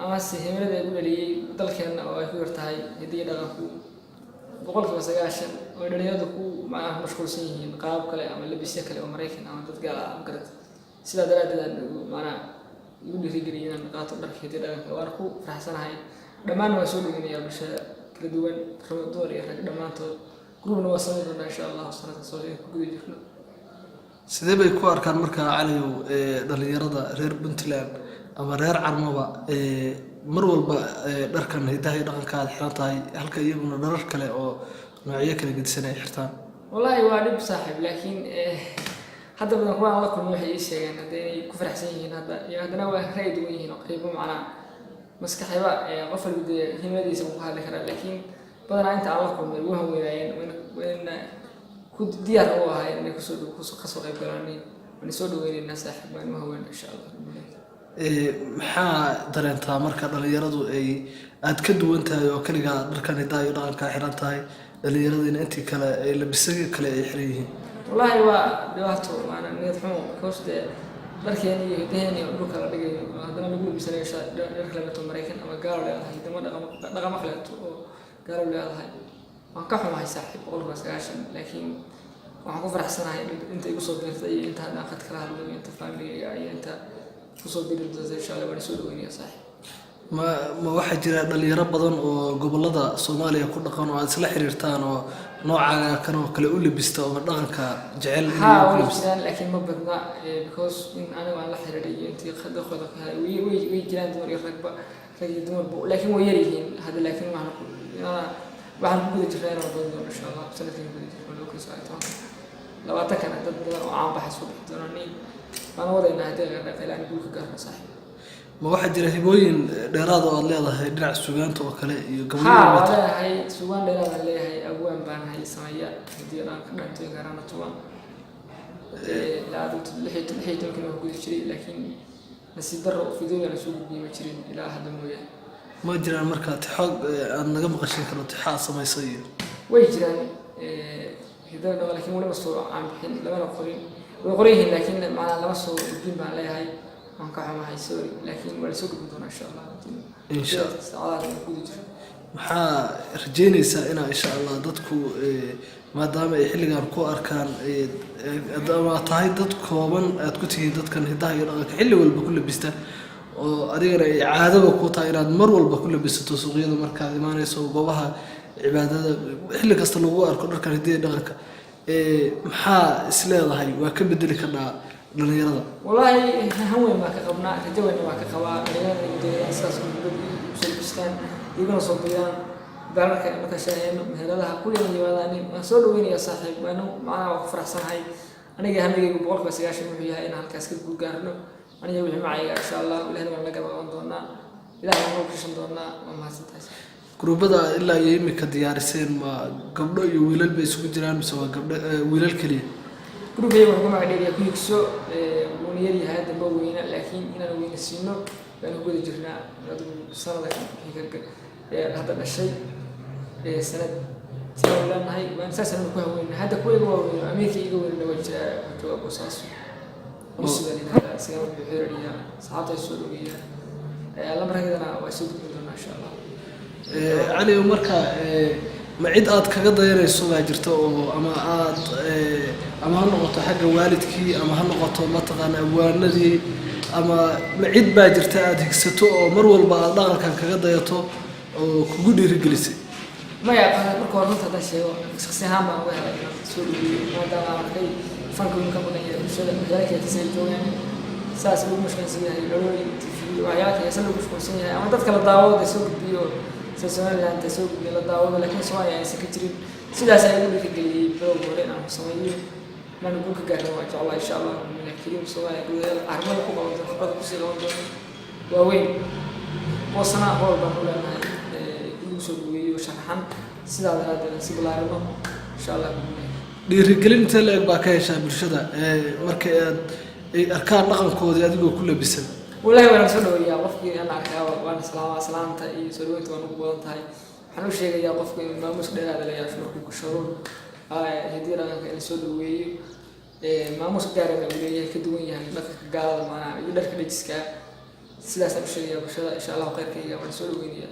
ama si himilada ay u dhaliyay dalkeena oo ay ku yartahay hidii dhaqanku boqolkiiba 90 oo dhalinyaradu ku mashquulsan yihiin qaab kale ama labisyo kale oo Mareykan ama dad gaar ah garad sida daraadeed igu dhiirigeliyay inaan qaato dharka hidii dhaqanka waan ku faraxsanahay dhammaan waa soo dhaweynaya bulshada kala duwan door iyo rag dhamaantood groupna waa soo doonaa insha Allah sanadka soo guda jirno sidee bay ku arkaan marka Cali dhalinyarada reer Puntland ama reer Carmaba mar walba dharkan hidaha iyo dhaqanka xiran tahay halka iyaguna dharar kale oo noocyo kala gedisan ay xirtaan wallahi waa dhib saaxiib laakiin hadda badan kuwa la kulmo waxay sheegeen haday ku faraxsan yihiin hadana waa rayd weyn yihiin qaybo macna maskaxayba qof walba himadiisa uu ka hadli kara laakiin badan inta aan la kulmay waxa weeyaan ku diyaar u ahay inay ku soo qayb galaan in soo dhaweynayna saaxiib baan ma haween insha Allah maxaa dareentaa marka dhalinyaradu ay aad ka duwan tahay oo kaliya dharkan hidaha iyo dhaqanka xiran tahay dhalinyarada intii kale ay labisada kale ay xiran yihiin wallahi waa dhawaato maana niyad xumo kooste dharkeen iyo hidaheena iyo dhulka la dhigay hadana lagu labisanayo dharka laga too Mareykan ama gaar leedahay dhaqamo kale oo gaar leedahay waan ka xumahay saaxiib boqolkiiba 90 laakiin waxaan ku faraxsanahay inta igu soo beertay iyo inta aan qad kala hadlo inta family iyo inta kusoo biirinta insha Allah waan soo dhaweynaya saaxiib ma waxa jira dhalinyaro badan oo gobolada Soomaaliya ku dhaqan oo isla xiriirtaan oo nooca kan oo kale u labista oo dhaqanka jecel inuu labistaan laakiin ma badna because in aniga aan la xiriiray intii khadaqada way jiraan dumar iyo ragba laakiin way yar yihiin hada laakiin waxaan ku guda jirnaa inaan badan doono insha Allah sanadkan guda jirnaa loo kasoo aytaan labaatan kana dad badan oo aan baxay soo doonani waan wadaynaa hadii la qeelaan guulka gaarna saaxiib ma waxa jira hibooyin dheeraad oo aad leedahay dhinaca suugaanta oo kale iyo gabadha leedahay suugaan dheeraad leeyahay abwaan baan hay sameeya hadii aan ka dhantay garana tuban laadu lixii toban ku jiray laakiin nasiib darro fiidooyin aan soo gudbiyay jirin ilaa hadda mooyaan ma jiraan marka tixoog aan naga maqashin karo tixaa sameysay way jiraan hidada laakiin wala soo aan bixin laba qorin way qorayeen laakiin macna lama soo gudbin baan leeyahay aan ka xumahay sorry laakiin wala soo gudbin doona insha Allah saacadaha ku jira maxaa rajeynaysaa in insha Allah dadku maadaama ay xilligan ku arkaan adama tahay dad kooban aad ku tihiin dadkan hidaha iyo dhaqanka xilli walba ku labista oo adigana ay caadaba ku tahay inaad mar walba ku labisato suuqyada markaad imaanayso goobaha cibaadada xilli kasta lagu arko dharkan hidaha iyo dhaqanka maxaa isleedahay waa ka bedeli karnaa dhalinyarada wallahi haweyn ma ka qabnaa rajaweyn ma ka qabaa dhalinyarada asaas ku labistaan iyagoo soo biiraan bararka marka shaqeeyno meheradaha kulliga yimaadaan waan soo dhaweynaya saaxiib waan macna ku faraxsanahay aniga hamigaygu boqolkiiba 90 wuxuu yahay in halkaas ka guulgaarno aniga wixii macayga insha Allah ilaahay waan la gaban doonaa ilaahay waan ku shan doonaa waa mahadsantahay groupada ilaa iyo imika diyaariseen ma gabdho iyo wiilal bay isugu jiraan mise waa gabdho wiilal kaliya groupkayga wuxuu magacayga ku yigso uu yahay damba weyna laakiin inaan weynasiino baan ugu jirnaa sanadka hadda dhashay sanad tirawlanahay waan saasan ku haweenay hadda kuwiga waa weyn Ameerika iga weyn waa jira jawaab wasaas musuqadina sigaa bixiriya saacada soo dhaweeya la marayna waa soo gudbin doonaa insha Allah Cali marka ma cid aad kaga dayanayso waa jirto oo ama aad ama ha noqoto xagga waalidkii ama ha noqoto mataqaan awaanadii ama ma cid baa jirta aad higsato oo mar walba aad dhaqankan kaga dayato oo kugu dhiirigelisay ma yaqaan marka hore runta sheego shakhsi ahaan baan uga helay soo dhaweeyay maadaama arkay fanka ka mudanaya bulshada waxyaalaha ka soo joogaan saas ugu mashquulsan yahay looyay TV waxyaalaha ka soo mashquulsan yahay ama dadka la daawado soo gudbiyo Soomaaliland soo gudbiyo la daawado laakiin Soomaaliya aysan ka jirin sidaas ay ugu dhiirigeliyay program aan sameeyo man ugu ka gaaro waa jeclaa insha Allah laakiin Soomaaliya gudaheeda armada ku qaban khibrad ku sii qaban doono waa weyn oo sana hor baan u leenahay ugu soo dhaweeyo sharaxan sidaa daraaddeed si bilaarno insha Allah dhiirigelinta leeg baa ka heshaa bulshada marka ay arkaan dhaqankooda adigoo ku labisan والله وانا سو دhoweeyaa qofkii aan arkaa waan salaanta iyo soo dhaweynta waan ugu badan tahay waxaan u sheegayaa qofka in maamus dheeraad la yeesho markuu ku shaqo hadii raanka in soo dhaweeyo maamus gaar ah uu leeyahay ka duwan yahay dadka gaalada macna iyo dharka dhajiska sidaas aan u sheegaya bulshada insha allah khayrkayga waan soo dhaweynaya